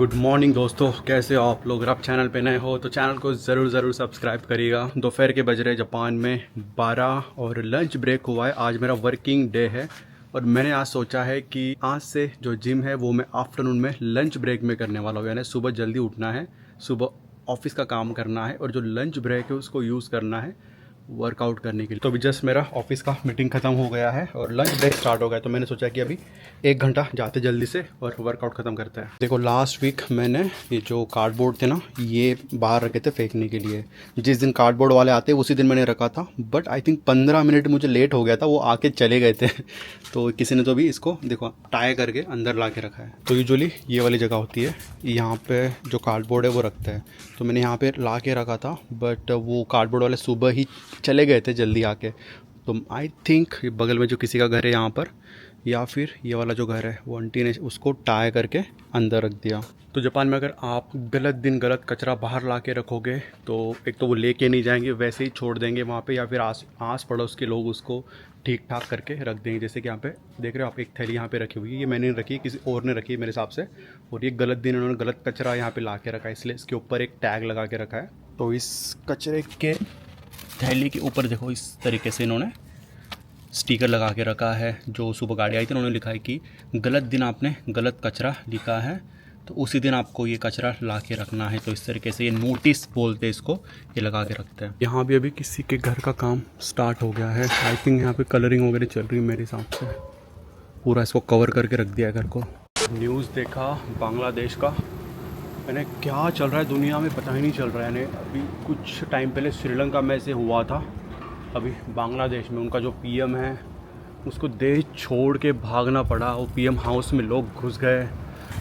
Good morning दोस्तों, कैसे हो आप लोग। अगर आप चैनल पे नए हो तो चैनल को ज़रूर सब्सक्राइब करिएगा। दोपहर के बज रहे जापान में 12 और लंच ब्रेक हुआ है। आज मेरा वर्किंग डे है और मैंने आज सोचा है कि आज से जो जिम है वो मैं आफ्टरनून में लंच ब्रेक में करने वाला हूँ। यानी सुबह जल्दी उठना है, सुबह ऑफिस का काम करना है और जो लंच ब्रेक है उसको यूज़ करना है वर्कआउट करने के लिए। तो अभी जस्ट मेरा ऑफिस का मीटिंग ख़त्म हो गया है और लंच ब्रेक स्टार्ट हो गया, तो मैंने सोचा कि अभी 1 घंटा जाते जल्दी से और वर्कआउट ख़त्म करते हैं। देखो, लास्ट वीक मैंने ये जो कार्डबोर्ड थे ना, ये बाहर रखे थे फेंकने के लिए। जिस दिन कार्डबोर्ड वाले आते उसी दिन मैंने रखा था, बट आई थिंक 15 मिनट मुझे लेट हो गया था, वो आके चले गए थे तो किसी ने तो भी इसको देखो टाई करके अंदर ला के रखा है। तो यूजुअली ये वाली जगह होती है, यहाँ पे जो कार्डबोर्ड है वो रखता है, तो मैंने यहाँ पे ला के रखा था, बट वो कार्डबोर्ड वाले सुबह ही चले गए थे जल्दी आके। तो आई थिंक बगल में जो किसी का घर है यहाँ पर, या फिर ये वाला जो घर है, वो आंटी ने उसको टाई करके अंदर रख दिया। तो जापान में अगर आप गलत दिन गलत कचरा बाहर ला के रखोगे तो एक तो वो लेके नहीं जाएंगे, वैसे ही छोड़ देंगे वहाँ पे, या फिर आस पड़ोस के लोग उसको ठीक ठाक करके रख देंगे। जैसे कि यहाँ पे देख रहे हो आप, एक थैली यहाँ पे रखी हुई है, ये मैंने नहीं रखी, किसी और ने रखी है मेरे हिसाब से, और ये गलत दिन उन्होंने गलत कचरा यहाँ पे ला के रखा है, इसलिए इसके ऊपर एक टैग लगा के रखा है। तो इस कचरे के थैली के ऊपर देखो इस तरीके से इन्होंने स्टिकर लगा के रखा है। जो सुबह गाड़ी आई थी उन्होंने लिखा है कि गलत दिन आपने गलत कचरा लिखा है तो उसी दिन आपको ये कचरा ला के रखना है। तो इस तरीके से ये नोटिस बोलते हैं इसको, ये लगा के रखते हैं। यहाँ भी अभी किसी के घर का काम स्टार्ट हो गया है। आई थिंक यहाँ पे कलरिंग वगैरह चल रही है मेरे हिसाब से। पूरा इसको कवर करके रख दिया घर को। न्यूज़ देखा बांग्लादेश का, मैंने क्या चल रहा है दुनिया में पता ही नहीं चल रहा है। यानी अभी कुछ टाइम पहले श्रीलंका में से हुआ था, अभी बांग्लादेश में उनका जो पीएम है उसको देश छोड़ के भागना पड़ा। वो पीएम हाउस में लोग घुस गए,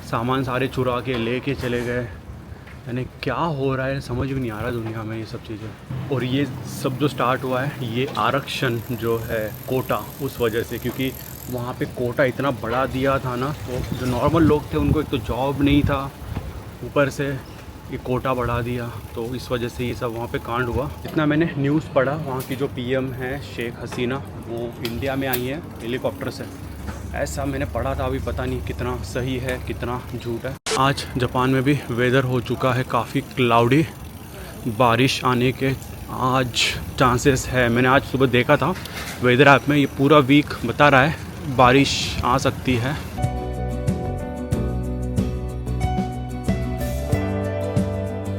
सामान सारे चुरा के लेके चले गए। यानी क्या हो रहा है समझ भी नहीं आ रहा दुनिया में ये सब चीज़ें। और ये सब जो स्टार्ट हुआ है ये आरक्षण जो है कोटा, उस वजह से, क्योंकि वहाँ पे कोटा इतना बढ़ा दिया था ना, तो जो नॉर्मल लोग थे उनको एक तो जॉब नहीं था, ऊपर से ये कोटा बढ़ा दिया, तो इस वजह से ये सब वहाँ पे कांड हुआ। इतना मैंने न्यूज़ पढ़ा, वहाँ की जो पीएम है शेख हसीना, वो इंडिया में आई है हेलीकॉप्टर से, ऐसा मैंने पढ़ा था। अभी पता नहीं कितना सही है कितना झूठ है। आज जापान में भी वेदर हो चुका है काफ़ी क्लाउडी, बारिश आने के आज चांसेस है। मैंने आज सुबह देखा था वेदर ऐप में, ये पूरा वीक बता रहा है बारिश आ सकती है।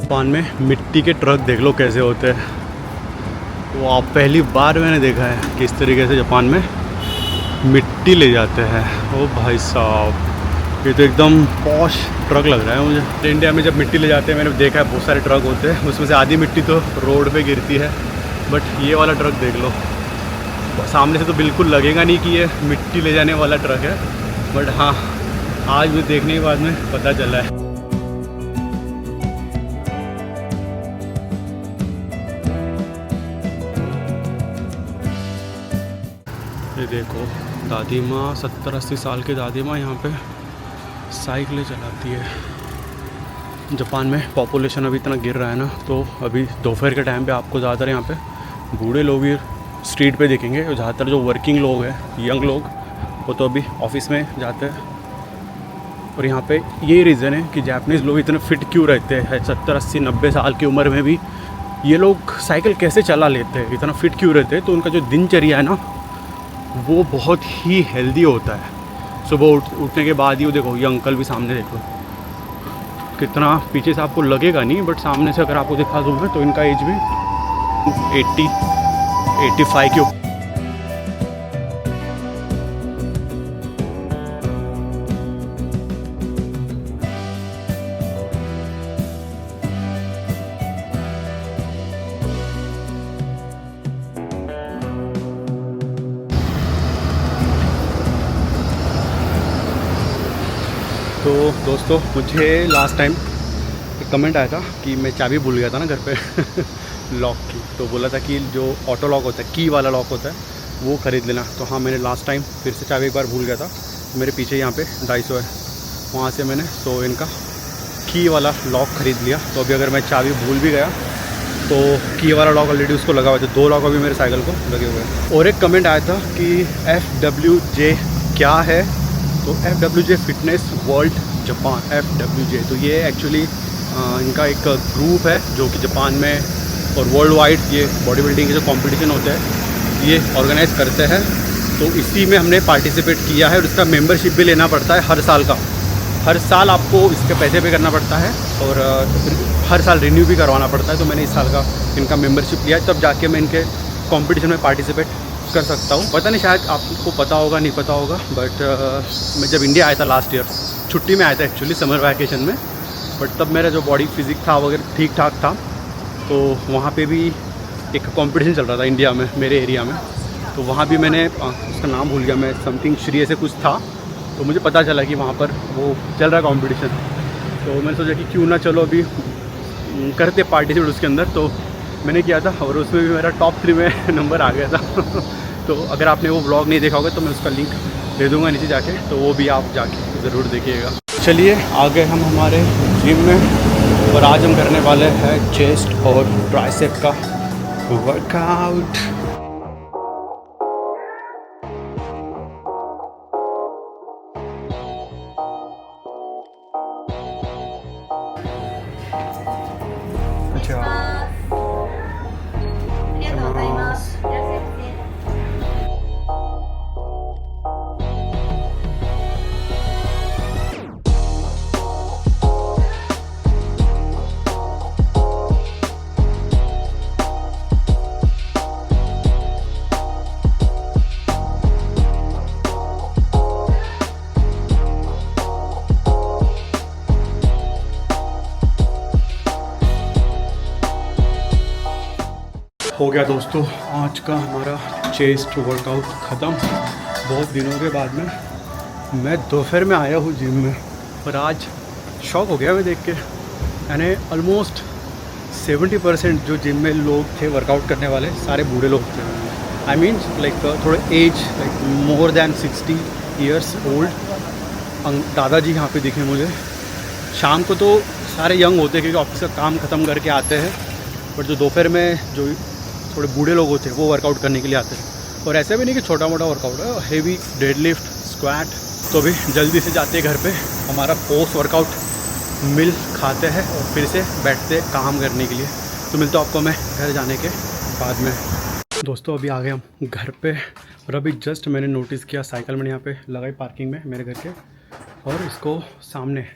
जापान में मिट्टी के ट्रक देख लो कैसे होते हैं, वो आप पहली बार मैंने देखा है किस तरीके से जापान में मिट्टी ले जाते हैं। ओ भाई साहब, ये तो एकदम पॉश ट्रक लग रहा है मुझे। इंडिया में जब मिट्टी ले जाते हैं मैंने देखा है बहुत सारे ट्रक होते हैं, उसमें से आधी मिट्टी तो रोड पे गिरती है, बट ये वाला ट्रक देख लो, सामने से तो बिल्कुल लगेगा नहीं कि ये मिट्टी ले जाने वाला ट्रक है, बट हाँ आज भी देखने के बाद में पता चला है। ये देखो दादी माँ, 70-80 साल की दादी माँ यहाँ पे साइकिलें चलाती है। जापान में पॉपुलेशन अभी इतना गिर रहा है ना, तो अभी दोपहर के टाइम पे आपको ज़्यादातर यहाँ पे बूढ़े लोग भी स्ट्रीट पे दिखेंगे। ज़्यादातर जो वर्किंग लोग हैं, यंग लोग, वो तो अभी ऑफिस में जाते हैं। और यहाँ पे यही रीज़न है कि जापानीज़ लोग इतने फिट क्यों रहते हैं। 70-80-90 साल की उम्र में भी ये लोग साइकिल कैसे चला लेते हैं, इतना फिट क्यों रहते हैं। तो उनका जो दिनचर्या है ना वो बहुत ही हेल्दी होता है। सुबह उठने के बाद ही वो देखो, ये अंकल भी सामने देखो, कितना पीछे से आपको लगेगा नहीं, बट सामने से अगर आपको दिखा दूँगा तो इनका एज भी 80-85 के ऊपर। तो दोस्तों, मुझे लास्ट टाइम एक कमेंट आया था कि मैं चाबी भूल गया था ना घर पे लॉक की, तो बोला था कि जो ऑटो लॉक होता है, की वाला लॉक होता है, वो ख़रीद लेना। तो हाँ, मैंने लास्ट टाइम फिर से चाबी एक बार भूल गया था। मेरे पीछे यहाँ पे 250 है, वहाँ से मैंने इनका की वाला लॉक ख़रीद लिया। तो अभी अगर मैं चाबी भूल भी गया तो की वाला लॉक ऑलरेडी उसको लगा हुआ है, तो 2 लॉक अभी मेरे साइकिल को लगे हुए हैं। और एक कमेंट आया था कि FWJ क्या है, तो FWJ fitness world Japan FWJ। तो ये एक्चुअली इनका एक ग्रुप है जो कि जापान में और वर्ल्ड वाइड ये बॉडी बिल्डिंग के जो कंपटीशन होते हैं ये ऑर्गेनाइज करते हैं। तो इसी में हमने पार्टिसिपेट किया है और इसका मेंबरशिप भी लेना पड़ता है हर साल का। हर साल आपको इसके पैसे पे करना पड़ता है और हर साल रिन्यू भी करवाना पड़ता है। तो मैंने इस साल का इनका मेंबरशिप लिया है, तब जाके मैं इनके कंपटीशन में पार्टिसिपेट कर सकता हूँ। पता नहीं, शायद आपको पता होगा, नहीं पता होगा, बट मैं जब इंडिया आया था लास्ट ईयर, छुट्टी में आया था एक्चुअली, समर वैकेशन में, बट तब मेरा जो बॉडी फिजिक था वगैरह ठीक ठाक था। तो वहाँ पे भी एक कंपटीशन चल रहा था इंडिया में, मेरे एरिया में। तो वहाँ भी मैंने उसका नाम भूल गया मैं, समथिंग श्री ऐसे कुछ था। तो मुझे पता चला कि वहाँ पर वो चल रहा है कंपटीशन। तो मैंने सोचा कि क्यों ना चलो अभी करते पार्टिसिपेट उसके अंदर। तो मैंने किया था और उसमें भी मेरा टॉप 3 में नंबर आ गया था। तो अगर आपने वो व्लॉग नहीं देखा होगा तो मैं उसका लिंक दे दूँगा नीचे जाके, तो वो भी आप जाके ज़रूर देखिएगा। चलिए आ गए हम हमारे जिम में और आज हम करने वाले हैं चेस्ट और ट्राइसेप का वर्कआउट। हो गया दोस्तों आज का हमारा चेस्ट वर्कआउट ख़त्म। बहुत दिनों के बाद में मैं दोपहर में आया हूँ जिम में, पर आज शॉक हो गया मैं देख के। यानी ऑलमोस्ट 70% जो जिम में लोग थे वर्कआउट करने वाले सारे बूढ़े लोग थे। आई मीन लाइक थोड़े age like more than 60 years old दादाजी यहाँ पे दिखे मुझे। शाम को तो सारे यंग होते क्योंकि ऑफिस का काम ख़त्म करके आते हैं, बट जो दोपहर में जो थोड़े बूढ़े लोग होते हैं वो वर्कआउट करने के लिए आते हैं। और ऐसे भी नहीं कि छोटा मोटा वर्कआउट है, हेवी डेडलिफ्ट, स्क्वाट। तो अभी जल्दी से जाते हैं घर पे, हमारा पोस्ट वर्कआउट मिल खाते हैं और फिर से बैठते हैं काम करने के लिए। तो मिलता हूँ आपको मैं घर जाने के बाद में। दोस्तों अभी आ गए हम घर पे और अभी जस्ट मैंने नोटिस किया साइकिल मैंने यहाँ पे लगाई पार्किंग में मेरे घर के, और इसको सामने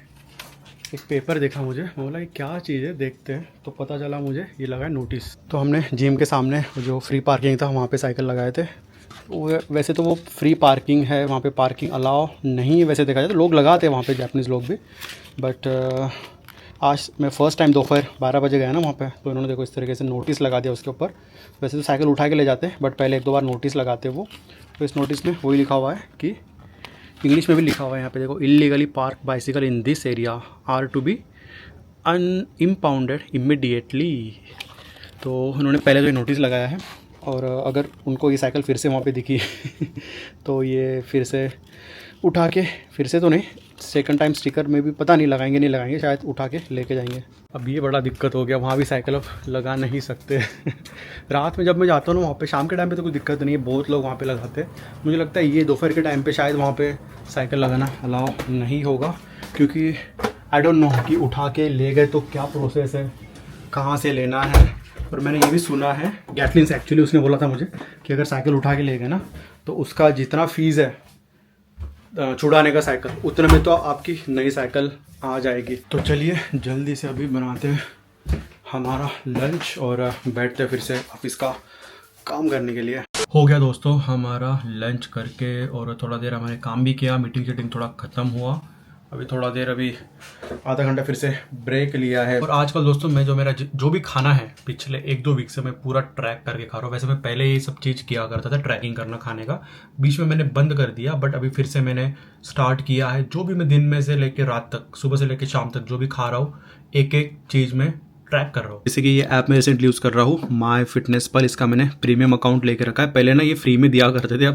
एक पेपर देखा मुझे, बोला ये क्या चीज़ है, देखते हैं। तो पता चला मुझे ये लगा है नोटिस। तो हमने जिम के सामने जो फ्री पार्किंग था वहाँ पे साइकिल लगाए थे। वैसे तो वो फ्री पार्किंग है, वहाँ पे पार्किंग अलाउ नहीं है वैसे देखा जाए तो, लोग लगाते हैं वहाँ पे, जापानीज़ लोग भी। बट आज मैं फ़र्स्ट टाइम दोपहर 12 बजे गया ना वहाँ पे, तो इन्होंने देखो इस तरीके से नोटिस लगा दिया उसके ऊपर। वैसे तो साइकिल उठा के ले जाते हैं बट पहले 1-2 बार नोटिस लगाते वो। तो इस नोटिस में वही लिखा हुआ है कि इंग्लिश में भी लिखा हुआ है यहाँ पे देखो, illegally park bicycle in this area are to be impounded immediately. तो उन्होंने पहले तो ये नोटिस लगाया है और अगर उनको ये साइकिल फिर से वहाँ पे दिखी तो ये फिर से उठा के, फिर से तो नहीं, सेकंड टाइम स्टिकर में भी पता नहीं लगाएंगे नहीं लगाएंगे, शायद उठा के लेके जाएंगे। अब ये बड़ा दिक्कत हो गया, वहाँ भी साइकिल अब लगा नहीं सकते। रात में जब मैं जाता हूँ ना वहाँ पे, शाम के टाइम पे तो कोई दिक्कत नहीं है, बहुत लोग वहाँ पे लगाते हैं। मुझे लगता है ये दोपहर के टाइम पे शायद वहाँ पे साइकिल लगाना अलाउ नहीं होगा, क्योंकि आई डोंट नो कि उठा के ले गए तो क्या प्रोसेस है, कहाँ से लेना है। और मैंने ये भी सुना है, गैटलिन से एक्चुअली उसने बोला था मुझे कि अगर साइकिल उठा के ले गए ना तो उसका जितना फ़ीस है छुड़ाने का साइकिल, उतने में तो आपकी नई साइकिल आ जाएगी। तो चलिए जल्दी से अभी बनाते हैं हमारा लंच और बैठते हैं फिर से ऑफिस का काम करने के लिए। हो गया दोस्तों हमारा लंच करके, और थोड़ा देर हमारे काम भी किया, मीटिंग शीटिंग थोड़ा ख़त्म हुआ। अभी थोड़ा देर, अभी आधा घंटा फिर से ब्रेक लिया है। और आजकल दोस्तों मैं जो मेरा जो भी खाना है पिछले 1-2 वीक से मैं पूरा ट्रैक करके खा रहा हूँ। वैसे मैं पहले ये सब चीज़ किया करता था, ट्रैकिंग करना खाने का, बीच में मैंने बंद कर दिया, बट अभी फिर से मैंने स्टार्ट किया है। जो भी मैं दिन में से लेकर रात तक, सुबह से लेकर शाम तक जो भी खा रहा हूँ, एक एक चीज़ में ट्रैक कर रहा हूँ। जैसे कि ये ऐप मैं रिसेंटली यूज़ कर रहा हूँ माई फिटनेस पल, इसका मैंने प्रीमियम अकाउंट लेके रखा है। पहले ना ये फ्री में दिया करते थे,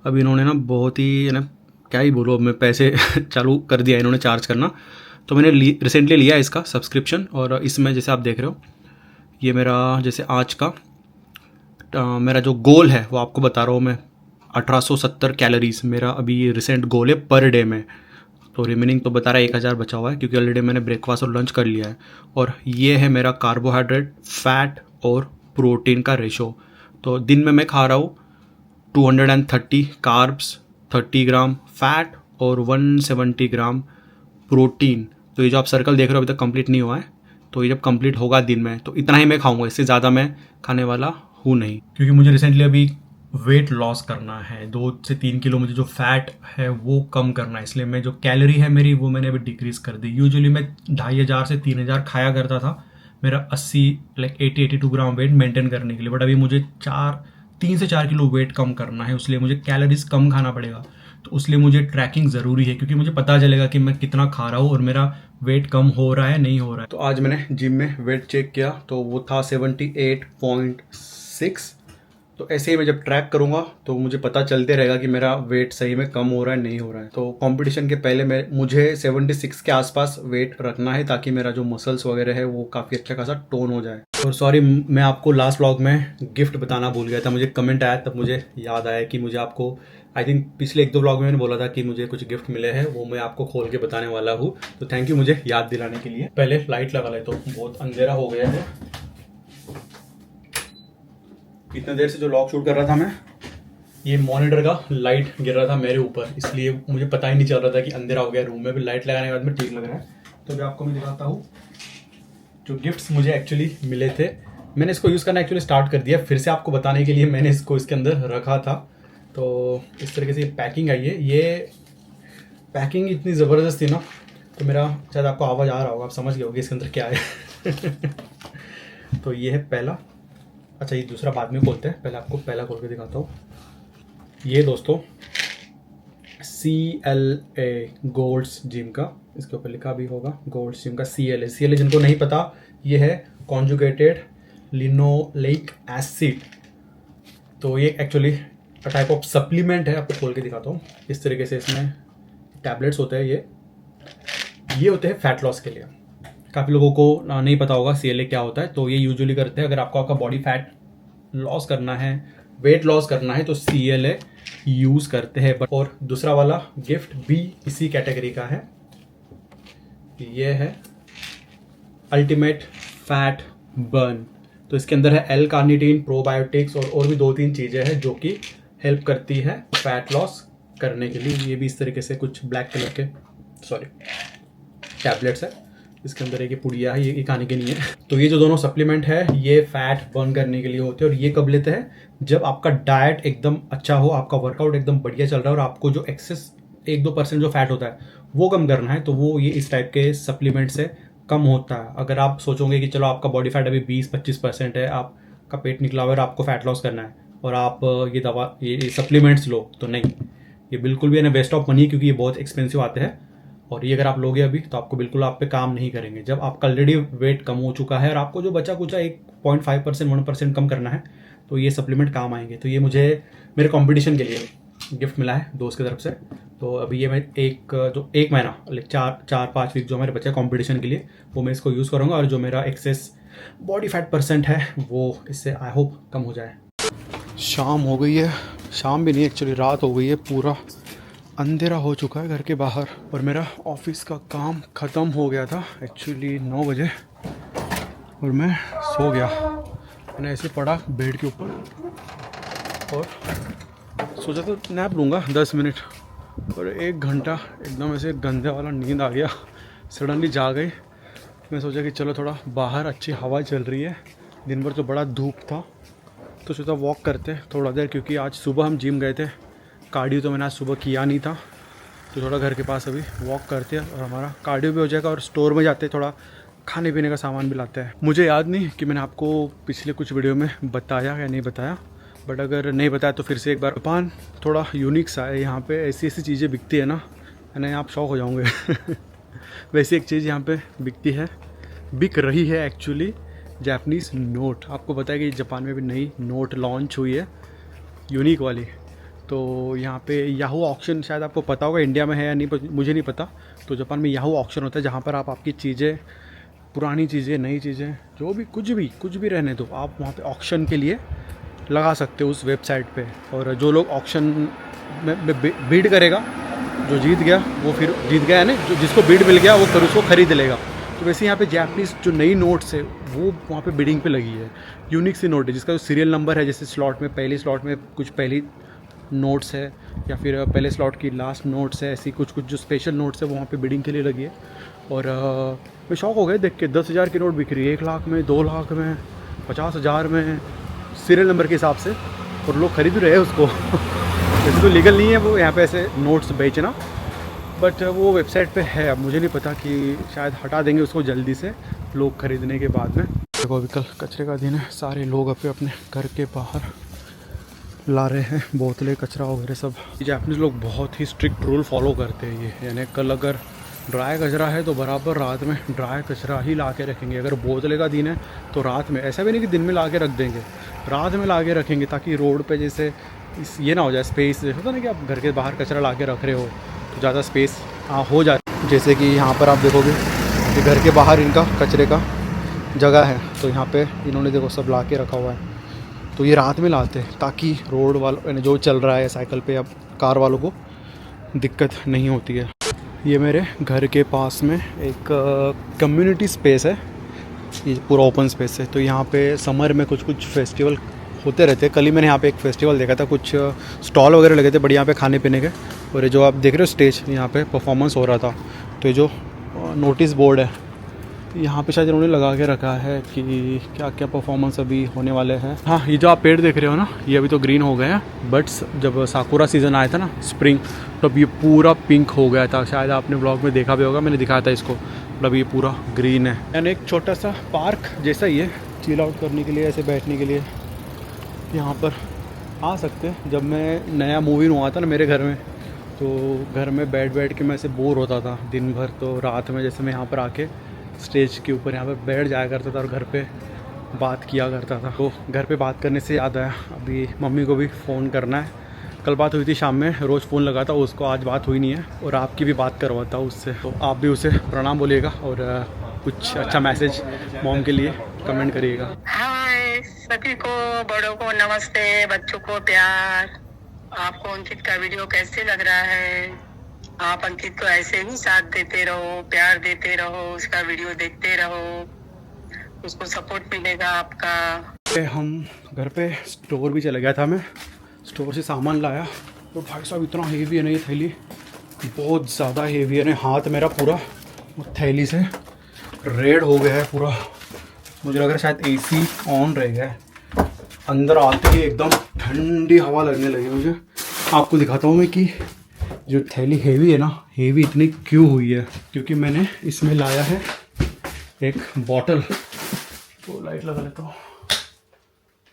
अब इन्होंने ना बहुत ही ना क्या ही बोलो, अब मैं पैसे चालू कर दिया इन्होंने चार्ज करना। तो मैंने रिसेंटली लिया इसका सब्सक्रिप्शन, और इसमें जैसे आप देख रहे हो ये मेरा, जैसे आज का मेरा जो गोल है वो आपको बता रहा हूँ मैं, 1870 कैलोरीज मेरा अभी रिसेंट गोल है पर डे में। तो रिमेनिंग तो बता रहा है 1000 बचा हुआ है, क्योंकि ऑलरेडी मैंने ब्रेकफास्ट और लंच कर लिया है। और ये है मेरा कार्बोहाइड्रेट, फैट और प्रोटीन का रेशो। तो दिन में मैं खा रहा हूँ 230 कार्ब्स, 30 ग्राम फैट और 170 ग्राम प्रोटीन। तो ये जो आप सर्कल देख रहे हो अभी तक कंप्लीट नहीं हुआ है, तो ये जब कंप्लीट होगा दिन में तो इतना ही मैं खाऊंगा, इससे ज़्यादा मैं खाने वाला हूँ नहीं। क्योंकि मुझे रिसेंटली अभी वेट लॉस करना है, 2 से 3 किलो मुझे जो फैट है वो कम करना है, इसलिए मैं जो कैलोरी है मेरी वो मैंने अभी डिक्रीज़ कर दी। यूजुअली मैं 2500 से 3000 खाया करता था मेरा 82 ग्राम वेट मेंटेन करने के लिए, बट अभी मुझे 3 से 4 किलो वेट कम करना है, इसलिए मुझे कैलोरीज कम खाना पड़ेगा। तो इसलिए मुझे ट्रैकिंग ज़रूरी है, क्योंकि मुझे पता चलेगा कि मैं कितना खा रहा हूँ और मेरा वेट कम हो रहा है नहीं हो रहा है। तो आज मैंने जिम में वेट चेक किया तो वो था 78.6। तो ऐसे ही मैं जब ट्रैक करूँगा तो मुझे पता चलते रहेगा कि मेरा वेट सही में कम हो रहा है नहीं हो रहा है। तो कंपटीशन के पहले मुझे 76 के आसपास वेट रखना है, ताकि मेरा जो मसल्स वगैरह है वो काफ़ी अच्छा खासा टोन हो जाए। और सॉरी, मैं आपको लास्ट व्लॉग में गिफ्ट बताना भूल गया था। मुझे कमेंट आया तब मुझे याद आया कि मुझे आपको, आई थिंक पिछले 1-2 व्लॉग में मैंने बोला था कि मुझे कुछ गिफ्ट मिले हैं, वो मैं आपको खोल के बताने वाला हूँ। तो थैंक यू मुझे याद दिलाने के लिए। पहले लाइट लगा ले, तो बहुत अंधेरा हो गया है। इतने देर से जो व्लॉग शूट कर रहा था मैं, ये मॉनिटर का लाइट गिर रहा था मेरे ऊपर, इसलिए मुझे पता ही नहीं चल रहा था कि अंधेरा हो गया रूम में। भी लाइट लगाने के बाद में ठीक लग रहा है। तो अभी आपको मैं दिखाता हूँ जो गिफ्ट्स मुझे एक्चुअली मिले थे। मैंने इसको यूज़ करना एक्चुअली स्टार्ट कर दिया, फिर से आपको बताने के लिए मैंने इसको इसके अंदर रखा था। तो इस तरीके से ये पैकिंग आई है। ये पैकिंग इतनी ज़बरदस्त थी ना, तो मेरा शायद आपको आवाज़ आ रहा होगा, आप समझ गए होगे इसके अंदर क्या है। तो ये है पहला। अच्छा, ये दूसरा बाद में खोलते हैं, पहले आपको पहला खोल के दिखाता हूँ। ये दोस्तों CLA गोल्ड्स जिम का, इसके ऊपर लिखा भी होगा गोल्ड्स जिम का CLA जिनको नहीं पता, ये है कॉन्जुगेटेड लिनोलेइक एसिड। तो ये एक्चुअली टाइप ऑफ सप्लीमेंट है। आपको खोल के दिखाता हूँ। इस तरीके से इसमें टैबलेट्स होते हैं। ये होते हैं फैट लॉस के लिए। काफ़ी लोगों को नहीं पता होगा CLA क्या होता है। तो ये यूजुअली करते हैं अगर आपका बॉडी फैट लॉस करना है, वेट लॉस करना है, तो CLA यूज़ करते हैं। और दूसरा वाला गिफ्ट भी इसी कैटेगरी का है। ये है अल्टीमेट फैट बर्न। तो इसके अंदर है L-कार्निटीन, प्रोबायोटिक्स और भी 2-3 चीज़ें हैं जो कि हेल्प करती है फैट लॉस करने के लिए। ये भी इस तरीके से कुछ ब्लैक कलर के टैबलेट्स है। इसके अंदर एक पुड़िया है, ये खाने के नहीं है। तो ये जो दोनों सप्लीमेंट है ये फैट बर्न करने के लिए होते हैं। और ये कब लेते हैं? जब आपका डाइट एकदम अच्छा हो, आपका वर्कआउट एकदम बढ़िया चल रहा है और आपको जो एक्सेस 1-2% जो फैट होता है वो कम करना है, तो वो ये इस टाइप के सप्लीमेंट से कम होता है। अगर आप सोचोगे कि चलो आपका बॉडी फैट अभी 20-25% है, आपका पेट निकला हुआ है और आपको फैट लॉस करना है और आप ये सप्लीमेंट्स लो, तो नहीं, ये बिल्कुल भी है ना वेस्ट ऑफ मनी, क्योंकि ये बहुत एक्सपेंसिव आते हैं। और ये अगर आप लोगे अभी तो आपको बिल्कुल आप पे काम नहीं करेंगे। जब आपका ऑलरेडी वेट कम हो चुका है और आपको जो बचा कुचा 1.5% 1% कम करना है, तो ये सप्लीमेंट काम आएंगे। तो ये मुझे मेरे कंपटीशन के लिए गिफ्ट मिला है दोस्त की तरफ से। तो अभी ये मैं एक महीना 4-5 वीक जो मेरे बचे कंपटीशन के लिए, वो मैं इसको यूज़ करूँगा। और जो मेरा एक्सेस बॉडी फैट % है वो इससे आई होप कम हो जाए। शाम हो गई है, शाम भी नहीं एक्चुअली रात हो गई है, पूरा अंधेरा हो चुका है घर के बाहर। और मेरा ऑफिस का काम ख़त्म हो गया था एक्चुअली 9 बजे और मैं सो गया। मैंने ऐसे पड़ा बेड के ऊपर और सोचा तो नैप लूँगा 10 मिनट, और 1 घंटा एकदम ऐसे गंदे वाला नींद आ गया, सडनली जाग गई। मैं सोचा कि चलो थोड़ा बाहर अच्छी हवा चल रही है, दिन भर तो बड़ा धूप था, तो सोचा वॉक करते थोड़ा देर, क्योंकि आज सुबह हम जिम गए थे। कार्डियो तो मैंने आज सुबह किया नहीं था, तो थोड़ा घर के पास अभी वॉक करते हैं और हमारा कार्डियो भी हो जाएगा। और स्टोर में जाते थोड़ा खाने पीने का सामान भी लाते हैं। मुझे याद नहीं कि मैंने आपको पिछले कुछ वीडियो में बताया या नहीं बताया, बट अगर नहीं बताया तो फिर से एक बार। जापान थोड़ा यूनिक सा है, यहाँ पे ऐसी ऐसी चीज़ें बिकती है ना आप शौक हो जाओगे। वैसे एक चीज़ यहाँ पे बिक रही है एक्चुअली, जापानीज़ नोट। आपको पता है कि जापान में भी नई नोट लॉन्च हुई है, यूनिक वाली। तो यहाँ पे याहू ऑक्शन, शायद आपको पता होगा, इंडिया में है या नहीं मुझे नहीं पता। तो जापान में याहू ऑक्शन होता है, जहाँ पर आप आपकी चीज़ें, पुरानी चीज़ें, नई चीज़ें, जो भी कुछ भी रहने दो, आप वहाँ पे ऑक्शन के लिए लगा सकते हो उस वेबसाइट पे। और जो लोग ऑक्शन में बिड करेगा जो जीत गया वो फिर जीत गया है ना, जो जिसको बिड मिल गया वो फिर उसको खरीद लेगा। तो वैसे यहाँ पे जैपनीज़ जो नई नोट्स है वो वहाँ पे बिडिंग पे लगी है। यूनिक सी नोट है जिसका जो सीरियल नंबर है, जैसे स्लॉट में पहली स्लॉट में कुछ पहली नोट्स है या फिर पहले स्लॉट की लास्ट नोट्स है, ऐसी कुछ कुछ जो स्पेशल नोट्स है वो वहाँ पे बिडिंग के लिए लगी है। और मैं शॉक हो गया देख के, 10,000 की नोट बिक रही है, 1 लाख में, 2 लाख में, 50,000 में, सीरियल नंबर के हिसाब से, और लोग खरीद रहे हैं उसको। वैसे तो लीगल नहीं है वो यहाँ पे ऐसे नोट्स बेचना, बट वो वेबसाइट पे है। अब मुझे नहीं पता कि शायद हटा देंगे उसको जल्दी से लोग खरीदने के बाद में। देखो अभी कल कचरे का दिन है, सारे लोग अपने अपने घर के बाहर ला रहे हैं बोतलें, कचरा वगैरह सब। जापानीज़ लोग बहुत ही स्ट्रिक्ट रूल फॉलो करते हैं ये, यानी कल अगर ड्राई कचरा है तो बराबर रात में ड्राई कचरा ही ला के रखेंगे। अगर बोतले का दिन है तो रात में, ऐसा भी नहीं कि दिन में ला के रख देंगे, रात में ला के रखेंगे, ताकि रोड पे जैसे ये ना हो जाए स्पेस होता ना कि आप घर के बाहर कचरा ला के रख रहे हो तो ज़्यादा स्पेस हो जाए। जैसे कि यहाँ पर आप देखोगे कि घर के बाहर इनका कचरे का जगह है, तो यहाँ पे इन्होंने देखो सब ला के रखा हुआ है। तो ये रात में लाते हैं ताकि रोड वालों जो चल रहा है साइकिल पे या कार वालों को दिक्कत नहीं होती है। ये मेरे घर के पास में एक कम्युनिटी स्पेस है, ये पूरा ओपन स्पेस है। तो यहाँ पे समर में कुछ कुछ फेस्टिवल होते रहते हैं। कल ही मैंने यहाँ पे एक फेस्टिवल देखा था, कुछ स्टॉल वगैरह लगे थे बढ़िया यहाँ पे खाने पीने के। और ये जो आप देख रहे हो स्टेज, यहाँ पे परफॉर्मेंस हो रहा था। तो ये जो नोटिस बोर्ड है यहाँ पे शायद इन्होंने लगा के रखा है कि क्या क्या परफॉर्मेंस अभी होने वाले हैं। हाँ, ये जो आप पेड़ देख रहे हो ना, ये अभी तो ग्रीन हो गए हैं, बट जब साकुरा सीज़न आया था ना स्प्रिंग, तो अब ये पूरा पिंक हो गया था। शायद आपने ब्लॉग में देखा भी होगा, मैंने दिखाया था इसको। मतलब ये पूरा ग्रीन है। यानी एक छोटा सा पार्क जैसा ही है, चिल आउट करने के लिए, ऐसे बैठने के लिए यहाँ पर आ सकते हैं। जब मैं नया मूवी हुआ था ना मेरे घर में, तो घर में बैठ के मैं ऐसे बोर होता था दिन भर, तो रात में जैसे मैं यहाँ पर आके स्टेज के ऊपर यहाँ पर बैठ जाया करता था और घर पे बात किया करता था। तो घर पे बात करने से याद आया, अभी मम्मी को भी फ़ोन करना है। कल बात हुई थी शाम में, रोज़ फ़ोन लगाता उसको, आज बात हुई नहीं है, और आपकी भी बात करवाता हूँ उससे। तो आप भी उसे प्रणाम बोलिएगा और कुछ अच्छा मैसेज मॉम के लिए कमेंट करिएगा। हाय सभी को, बड़ों को नमस्ते, बच्चों को प्यार। आपको अंकित का वीडियो कैसे लग रहा है? आप अंकित को ऐसे ही साथ देते रहो, प्यार देते रहो, उसका वीडियो देखते रहो, उसको सपोर्ट मिलेगा आपका। हम घर पे स्टोर भी चला गया था, मैं स्टोर से सामान लाया, तो भाई साहब इतना हेवी है ना ये थैली, बहुत ज़्यादा हेवी है ना। हाथ मेरा पूरा थैली से रेड हो गया है पूरा। मुझे लग रहा है शायद एसी ऑन रह गया है। अंदर आते ही एकदम ठंडी हवा लगने लगी मुझे। आपको दिखाता हूँ मैं कि जो थैली हेवी है ना, हेवी इतनी क्यों हुई है, क्योंकि मैंने इसमें लाया है एक बॉटल। तो लाइट लगा लेता हूँ,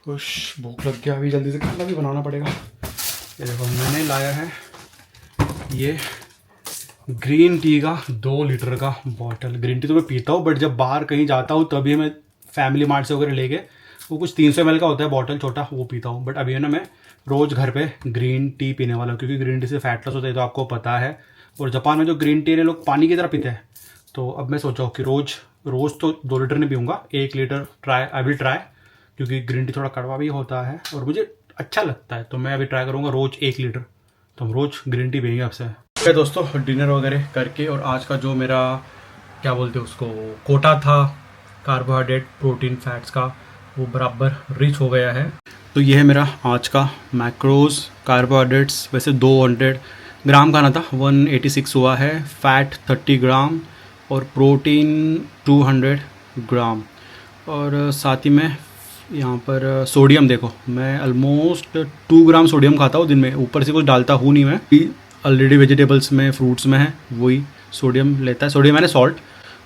कुछ भूख लग गया, अभी जल्दी से खाना भी बनाना पड़ेगा। ये देखो मैंने लाया है ये ग्रीन टी का 2 लीटर का बॉटल। ग्रीन टी तो मैं पीता हूँ, बट जब बाहर कहीं जाता हूँ तभी मैं फैमिली मार्ट से वगैरह लेके, वो कुछ 300 ml का होता है बॉटल छोटा, वो पीता हूँ। बट अभी है ना मैं रोज़ घर पे ग्रीन टी पीने वाला हूँ, क्योंकि ग्रीन टी से फैट लॉस होता है, तो आपको पता है। और जापान में जो ग्रीन टी है लोग पानी की तरह पीते हैं। तो अब मैं सोचा हूँ कि रोज़ तो 2 लीटर नहीं पीऊँगा, 1 लीटर आई विल ट्राई, क्योंकि ग्रीन टी थोड़ा कड़वा भी होता है और मुझे अच्छा लगता है। तो मैं अभी ट्राई करूँगा रोज़ 1 लीटर, तो हम रोज़ ग्रीन टी पियेंगे आपसे। ठीक दोस्तों, डिनर वगैरह करके, और आज का जो मेरा क्या बोलते हैं उसको कोटा था कार्बोहाइड्रेट प्रोटीन फैट्स का, वो बराबर रीच हो गया है। तो ये है मेरा आज का मैक्रोज। कार्बोहाइड्रेट्स वैसे 200 ग्राम खाना था, 186 हुआ है। फैट 30 ग्राम और प्रोटीन 200 ग्राम। और साथ ही में यहाँ पर सोडियम देखो, मैं ऑलमोस्ट 2 ग्राम सोडियम खाता हूँ दिन में, ऊपर से कुछ डालता हूँ नहीं मैं, ऑलरेडी वेजिटेबल्स में फ्रूट्स में है वही सोडियम लेता है। सोडियम मैंने सॉल्ट।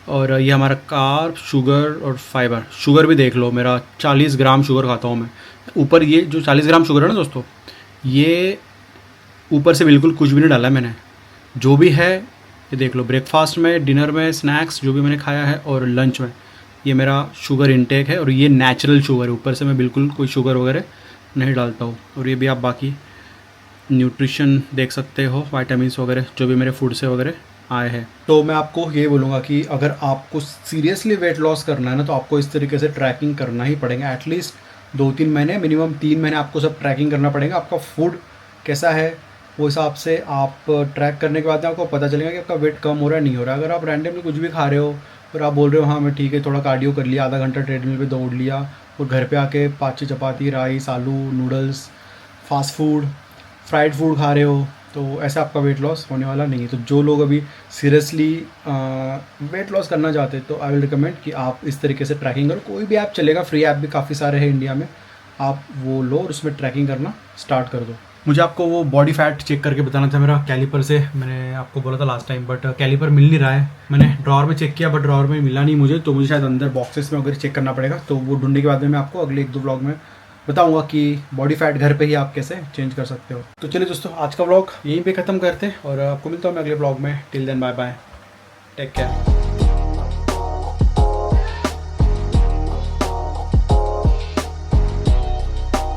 और ये हमारा कार्ब, शुगर और फाइबर। शुगर भी देख लो, मेरा 40 ग्राम शुगर खाता हूँ मैं। ऊपर ये जो 40 ग्राम शुगर है ना दोस्तों, ये ऊपर से बिल्कुल कुछ भी नहीं डाला मैंने, जो भी है ये देख लो। ब्रेकफास्ट में, डिनर में, स्नैक्स जो भी मैंने खाया है और लंच में, ये मेरा शुगर इनटेक है। और ये नेचुरल शुगर है, ऊपर से मैं बिल्कुल कोई शुगर वगैरह नहीं डालता हूँ। और ये भी आप बाकी न्यूट्रिशन देख सकते हो, विटामिन्स वगैरह जो भी मेरे फूड से वगैरह आए हैं। तो मैं आपको ये बोलूँगा कि अगर आपको सीरियसली वेट लॉस करना है ना, तो आपको इस तरीके से ट्रैकिंग करना ही पड़ेगा। एटलीस्ट 2-3 महीने, मिनिमम 3 महीने आपको सब ट्रैकिंग करना पड़ेगा। आपका फूड कैसा है, वो हिसाब से आप ट्रैक करने के बाद में आपको पता चलेगा कि आपका वेट कम हो रहा है नहीं हो रहा है। अगर आप रैंडमली कुछ भी खा रहे हो और आप बोल रहे हो हाँ मैं ठीक है थोड़ा कार्डियो कर लिया, आधा घंटा ट्रेडमिल पे दौड़ लिया और घर पे आके 5-6 चपाती, राइस, आलू, noodles, fast food, fried food खा रहे हो, तो ऐसा आपका वेट लॉस होने वाला नहीं है। तो जो लोग अभी सीरियसली वेट लॉस करना चाहते हैं तो आई विल रिकमेंड कि आप इस तरीके से ट्रैकिंग करो। कोई भी ऐप चलेगा, फ्री ऐप भी काफ़ी सारे हैं इंडिया में, आप वो लो और उसमें ट्रैकिंग करना स्टार्ट कर दो। मुझे आपको वो बॉडी फैट चेक करके बताना था मेरा कैलिपर से, मैंने आपको बोला था लास्ट टाइम, बट कैलिपर मिल नहीं रहा है। मैंने ड्रॉअर में चेक किया बट ड्रॉअर में मिला नहीं मुझे, तो मुझे शायद अंदर बॉक्सेस में वगैरह चेक करना पड़ेगा। तो वो ढूंढने के बाद में मैं आपको अगले 1-2 व्लॉग में बताऊंगा कि बॉडी फैट घर पे ही आप कैसे चेंज कर सकते हो। तो चलिए दोस्तों, आज का व्लॉग यहीं पे ख़त्म करते हैं और आपको मिलता हूँ मैं अगले व्लॉग में। Till then bye bye, take care.